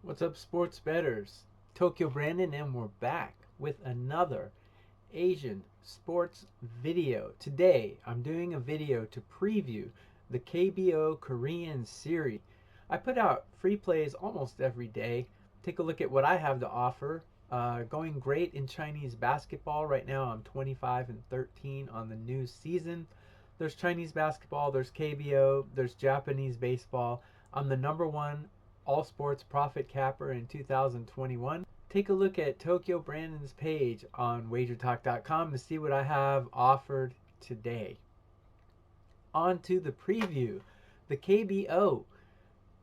What's up, sports bettors? Tokyo Brandon, and we're back with another Asian sports video. Today, I'm doing a video to preview the KBO Korean series. I put out free plays almost every day. Take a look at what I have to offer. Going great in Chinese basketball. Right now, I'm 25 and 13 on the new season. There's Chinese basketball, there's KBO, there's Japanese baseball. I'm the number one all sports profit capper in 2021. Take a look at Tokyo Brandon's page on WagerTalk.com to see what I have offered today. On to the preview. The KBO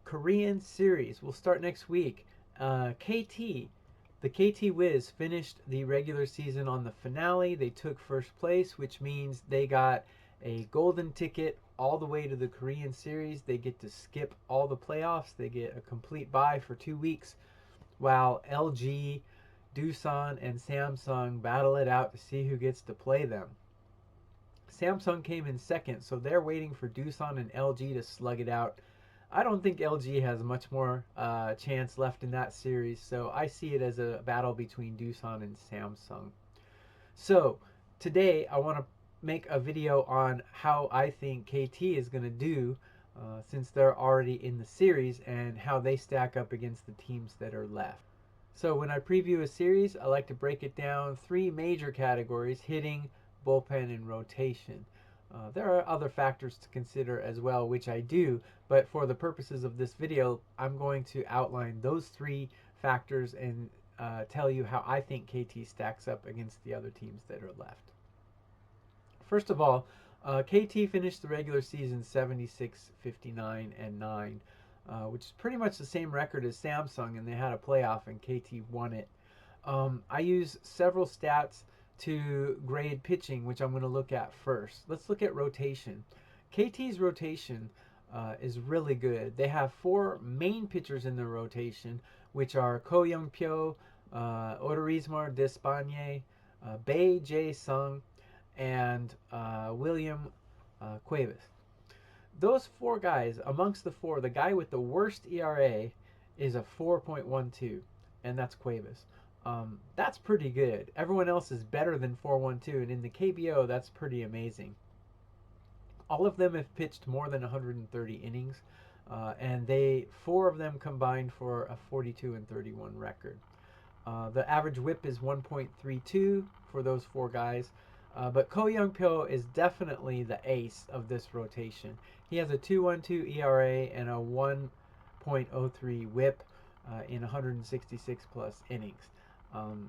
Korean series will start next week. The KT Wiz finished the regular season on the finale. They took first place, which means they got a golden ticket all the way to the Korean series. They get to skip all the playoffs. They get a complete bye for 2 weeks, while LG, Doosan, and Samsung battle it out to see who gets to play them. Samsung came in second, so they're waiting for Doosan and LG to slug it out. I don't think LG has much more chance left in that series, so I see it as a battle between Doosan and Samsung. So today I want to make a video on how I think KT is going to do since they're already in the series and how they stack up against the teams that are left. So when I preview a series, I like to break it down three major categories: hitting, bullpen, and rotation. There are other factors to consider as well, which I do, but for the purposes of this video, I'm going to outline those three factors and tell you how I think KT stacks up against the other teams that are left. First of all, KT finished the regular season 76, 59, and 9, which is pretty much the same record as Samsung, and they had a playoff and KT won it. I use several stats to grade pitching, which I'm going to look at first. Let's look at rotation. KT's rotation is really good. They have four main pitchers in their rotation, which are Ko Young Pyo, Odorizmar Despagne, Bae Jae Sung, and William Cuevas. Those four guys, amongst the four, the guy with the worst ERA is a 4.12, and that's Cuevas. That's pretty good. Everyone else is better than 4.12, and in the KBO, that's pretty amazing. All of them have pitched more than 130 innings, and four of them combined for a 42 and 31 record. The average WHIP is 1.32 for those four guys. But Ko Young Pyo is definitely the ace of this rotation. He has a 2.12 ERA and a 1.03 WHIP in 166 plus innings.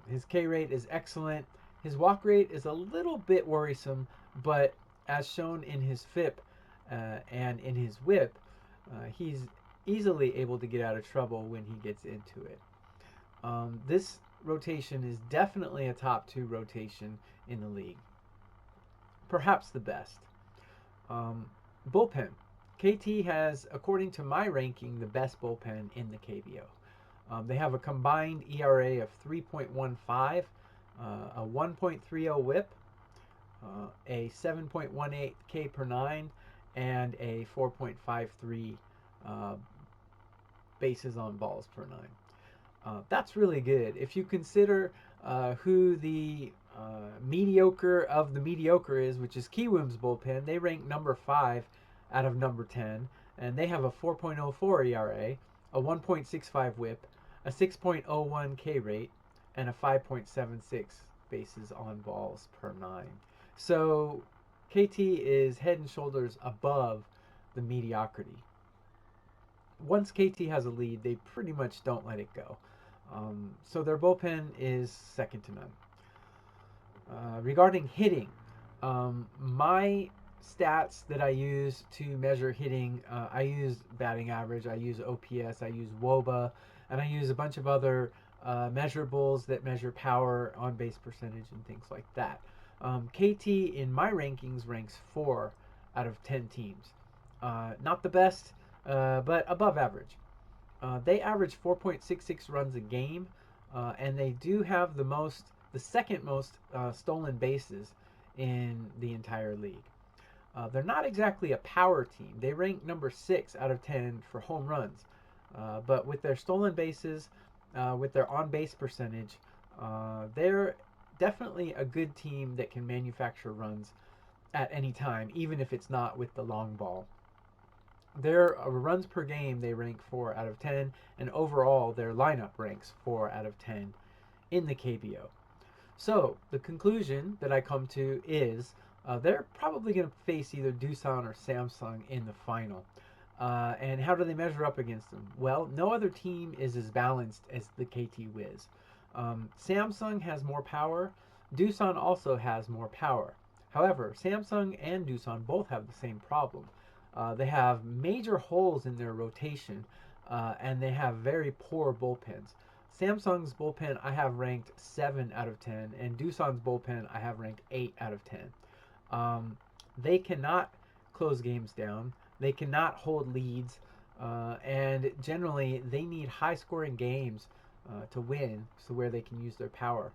His K rate is excellent. His walk rate is a little bit worrisome, but as shown in his FIP and in his WHIP, he's easily able to get out of trouble when he gets into it. This rotation is definitely a top two rotation in the league. Perhaps the best. Bullpen. KT has, according to my ranking, the best bullpen in the KBO. They have a combined ERA of 3.15, a 1.30 WHIP, a 7.18 K per 9, and a 4.53 bases on balls per 9. That's really good. If you consider who the mediocre of the mediocre is, which is Kiwoom's bullpen, they rank number 5 out of number 10, and they have a 4.04 ERA, a 1.65 WHIP, a 6.01 K rate, and a 5.76 bases on balls per 9. So KT is head and shoulders above the mediocrity. Once KT has a lead, they pretty much don't let it go. So their bullpen is second to none. Regarding hitting, my stats that I use to measure hitting, I use batting average, I use OPS, I use WOBA, and I use a bunch of other measurables that measure power, on base percentage, and things like that. KT in my rankings ranks 4 out of 10 teams. Not the best, but above average. They average 4.66 runs a game, and they do have the second most stolen bases in the entire league. They're not exactly a power team. They rank number 6 out of 10 for home runs. But with their stolen bases, with their on base percentage, they're definitely a good team that can manufacture runs at any time, even if it's not with the long ball. Their runs per game, they rank 4 out of 10, and overall, their lineup ranks 4 out of 10 in the KBO. So, the conclusion that I come to is they're probably going to face either Doosan or Samsung in the final. And how do they measure up against them? Well, no other team is as balanced as the KT Wiz. Samsung has more power. Doosan also has more power. However, Samsung and Doosan both have the same problem. They have major holes in their rotation, and they have very poor bullpens. Samsung's bullpen I have ranked 7 out of 10, and Doosan's bullpen I have ranked 8 out of 10. They cannot close games down. They cannot hold leads, and generally they need high-scoring games to win, so where they can use their power.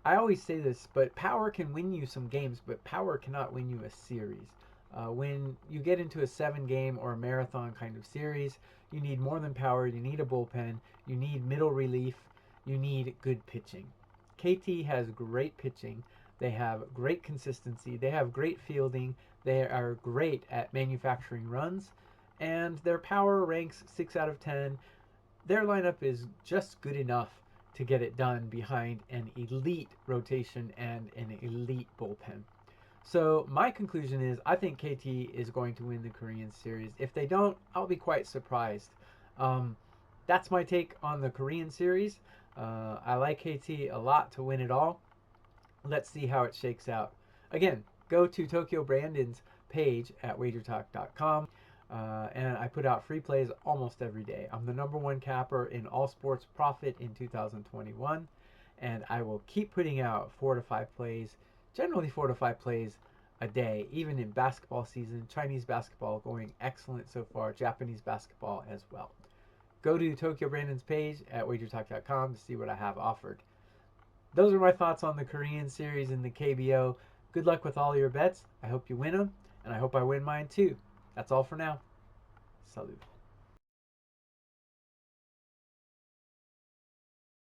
I always say this, but power can win you some games, but power cannot win you a series. When you get into a 7-game or a marathon kind of series, you need more than power. You need a bullpen. You need middle relief. You need good pitching. KT has great pitching. They have great consistency. They have great fielding. They are great at manufacturing runs. And their power ranks 6 out of 10. Their lineup is just good enough to get it done behind an elite rotation and an elite bullpen. So my conclusion is I think KT is going to win the Korean series. If they don't, I'll be quite surprised. That's my take on the Korean series. I like KT a lot to win it all. Let's see how it shakes out. Again, go to Tokyo Brandon's page at WagerTalk.com. And I put out free plays almost every day. I'm the #1 capper in all sports profit in 2021, and I will keep putting out 4 to 5 plays, generally 4 to 5 plays a day, even in basketball season. Chinese basketball going excellent so far, Japanese basketball as well. Go to Tokyo Brandon's page at WagerTalk.com to see what I have offered. Those are my thoughts on the Korean series in the KBO. Good luck with all your bets. I hope you win them, and I hope I win mine too. That's all for now. Salute.